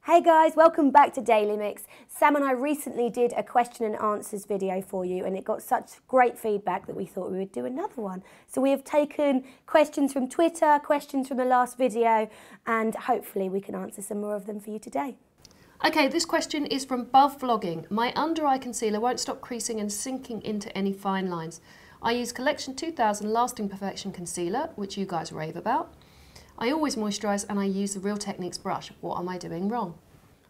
Hey guys, welcome back to DailyMix. Sam and I recently did a question and answers video for you and it got such great feedback that we thought we would do another one. So we have taken questions from Twitter, questions from the last video, and hopefully we can answer some more of them for you today. Okay, this question is from Buv Vlogging. My under eye concealer won't stop creasing and sinking into any fine lines. I use Collection 2000 Lasting Perfection Concealer, which you guys rave about. I always moisturise and I use the Real Techniques brush. What am I doing wrong?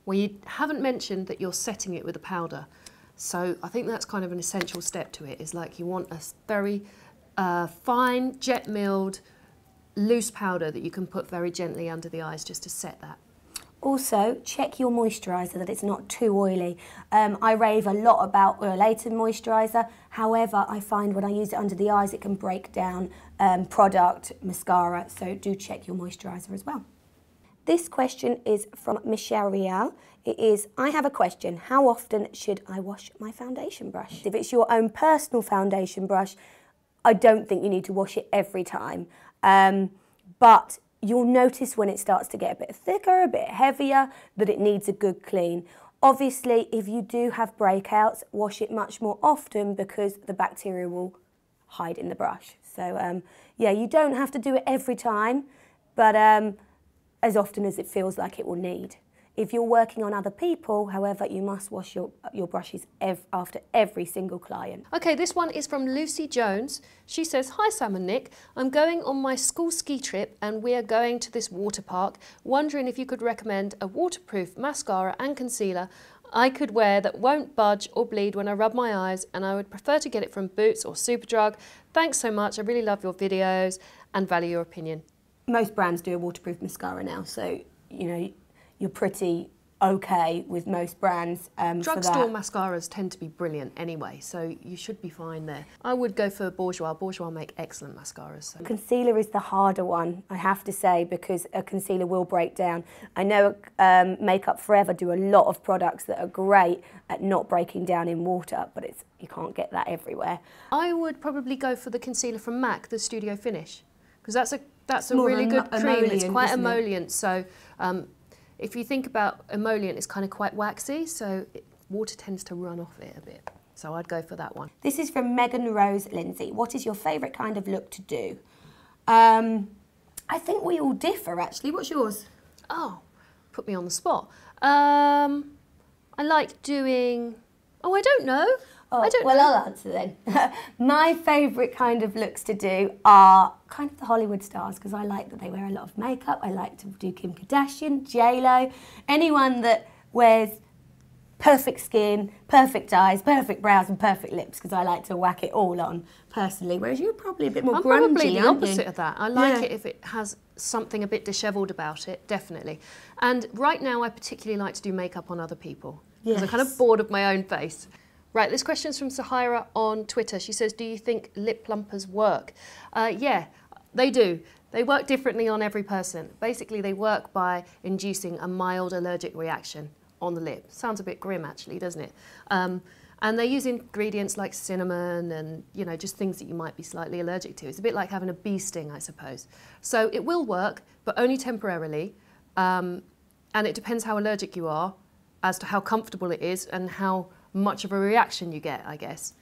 Well, you haven't mentioned that you're setting it with a powder. So I think that's kind of an essential step to it, is like you want a very fine, jet milled, loose powder that you can put very gently under the eyes just to set that. Also, check your moisturiser that it's not too oily. I rave a lot about oilated moisturiser. However, I find when I use it under the eyes, it can break down product, mascara. So do check your moisturiser as well. This question is from Michelle Rial. It is, I have a question. How often should I wash my foundation brush? If it's your own personal foundation brush, I don't think you need to wash it every time. But you'll notice when it starts to get a bit thicker, a bit heavier, that it needs a good clean. Obviously, if you do have breakouts, wash it much more often because the bacteria will hide in the brush. So yeah, you don't have to do it every time, but as often as it feels like it will need. If you're working on other people, however, you must wash your brushes after every single client. Okay, this one is from Lucy Jones. She says, hi Sam and Nick, I'm going on my school ski trip and we are going to this water park. Wondering if you could recommend a waterproof mascara and concealer I could wear that won't budge or bleed when I rub my eyes, and I would prefer to get it from Boots or Superdrug. Thanks so much, I really love your videos and value your opinion. Most brands do a waterproof mascara now, so you know you're pretty okay with most brands. Drugstore mascaras tend to be brilliant anyway, so you should be fine there. I would go for Bourjois. Bourjois make excellent mascaras. So. Concealer is the harder one, I have to say, because a concealer will break down. I know Makeup Forever do a lot of products that are great at not breaking down in water, but you can't get that everywhere. I would probably go for the concealer from MAC, the Studio Finish, because that's a really good cream. It's quite emollient, so if you think about emollient, it's kind of quite waxy, so water tends to run off it a bit. So I'd go for that one. This is from Megan Rose Lindsay. What is your favourite kind of look to do? I think we all differ, actually. What's yours? Oh, put me on the spot. I like doing... Oh, I don't know. Oh, I'll answer then. My favourite kind of looks to do are kind of the Hollywood stars, because I like that they wear a lot of makeup. I like to do Kim Kardashian, J-Lo, anyone that wears perfect skin, perfect eyes, perfect brows and perfect lips, because I like to whack it all on personally, whereas you're probably a bit more grungy, I'm probably the aren't opposite you? of that. I like it if it has something a bit dishevelled about it, definitely. And right now I particularly like to do makeup on other people, because I'm kind of bored of my own face. Right, this question's from Sahira on Twitter. She says, do you think lip plumpers work? Yeah, they do. They work differently on every person. Basically, they work by inducing a mild allergic reaction on the lip. Sounds a bit grim, actually, doesn't it? And they use ingredients like cinnamon and, you know, just things that you might be slightly allergic to. It's a bit like having a bee sting, I suppose. So it will work, but only temporarily. And it depends how allergic you are as to how comfortable it is and how much of a reaction you get, I guess.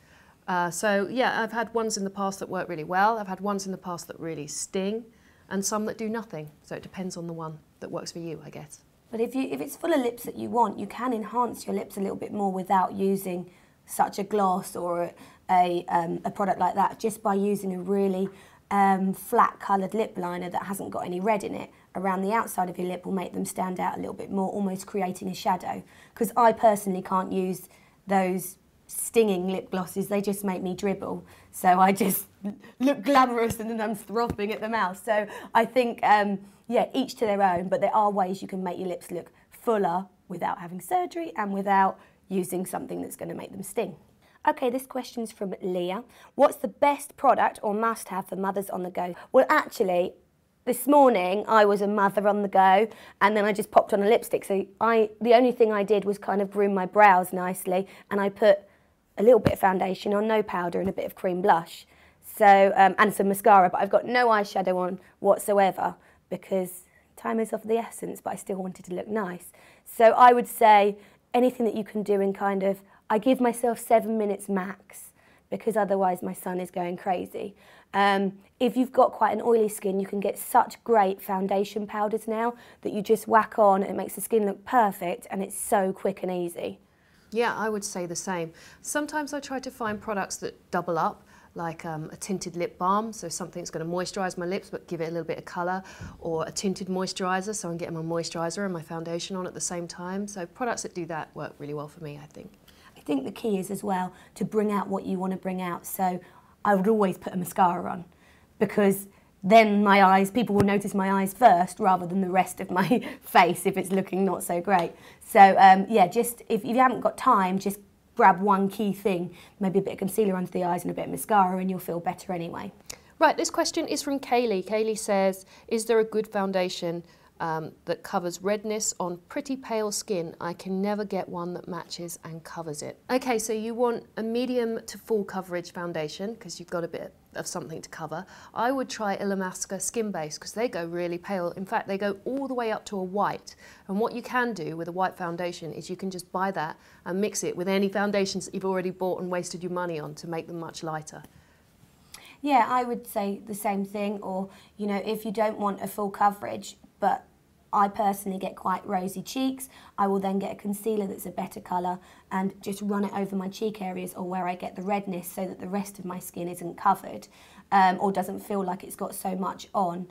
So yeah, I've had ones in the past that work really well. I've had ones in the past that really sting, and some that do nothing. So it depends on the one that works for you, I guess. But if it's full of lips that you want, you can enhance your lips a little bit more without using such a gloss or a product like that, just by using a really flat coloured lip liner that hasn't got any red in it around the outside of your lip will make them stand out a little bit more, almost creating a shadow. Because I personally can't use those stinging lip glosses, they just make me dribble. So I just look glamorous and then I'm throbbing at the mouth. So I think, yeah, each to their own, but there are ways you can make your lips look fuller without having surgery and without using something that's going to make them sting. Okay, this question's from Leah. What's the best product or must-have for mothers on the go? Well, actually, this morning I was a mother on the go and then I just popped on a lipstick. So the only thing I did was kind of groom my brows nicely, and I put a little bit of foundation on, no powder, and a bit of cream blush. So, and some mascara, but I've got no eyeshadow on whatsoever because time is of the essence, but I still wanted to look nice. So I would say anything that you can do in kind of, I give myself 7 minutes max, because otherwise my son is going crazy. If you've got quite an oily skin, you can get such great foundation powders now that you just whack on, it makes the skin look perfect, and it's so quick and easy. Yeah, I would say the same. Sometimes I try to find products that double up, like a tinted lip balm, so something's going to moisturise my lips but give it a little bit of colour, or a tinted moisturiser, so I'm getting my moisturiser and my foundation on at the same time. So products that do that work really well for me, I think. I think the key is as well to bring out what you want to bring out. So I would always put a mascara on, because then my eyes, people will notice my eyes first rather than the rest of my face if it's looking not so great. So yeah, just if you haven't got time, just grab one key thing, maybe a bit of concealer under the eyes and a bit of mascara, and you'll feel better anyway. Right, this question is from Kaylee. Kaylee says, is there a good foundation that covers redness on pretty pale skin? I can never get one that matches and covers it. Okay, so you want a medium to full coverage foundation because you've got a bit of something to cover. I would try Illamasqua Skin Base because they go really pale. In fact, they go all the way up to a white. And what you can do with a white foundation is you can just buy that and mix it with any foundations that you've already bought and wasted your money on to make them much lighter. Yeah, I would say the same thing. Or, you know, if you don't want a full coverage, but I personally get quite rosy cheeks, I will then get a concealer that's a better colour and just run it over my cheek areas or where I get the redness, so that the rest of my skin isn't covered or doesn't feel like it's got so much on.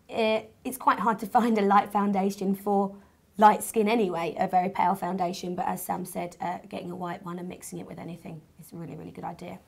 It's quite hard to find a light foundation for light skin anyway, a very pale foundation, but as Sam said, getting a white one and mixing it with anything is a really, really good idea.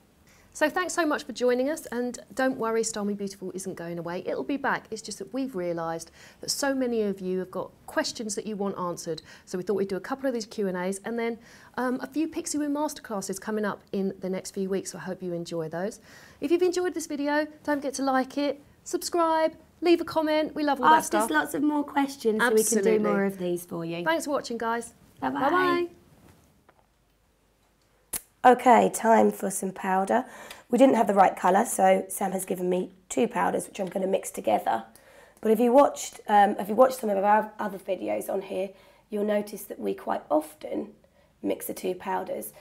So thanks so much for joining us, and don't worry, Style Me Beautiful isn't going away. It'll be back. It's just that we've realised that so many of you have got questions that you want answered, so we thought we'd do a couple of these Q&As and then a few Pixiwoo masterclasses coming up in the next few weeks, so I hope you enjoy those. If you've enjoyed this video, don't forget to like it, subscribe, leave a comment. We love all that stuff. Ask us lots of more questions. Absolutely. So we can do more of these for you. Thanks for watching, guys. Bye-bye. Bye-bye. Okay, time for some powder. We didn't have the right colour, so Sam has given me 2 powders, which I'm going to mix together. But if you watched some of our other videos on here, you'll notice that we quite often mix the 2 powders.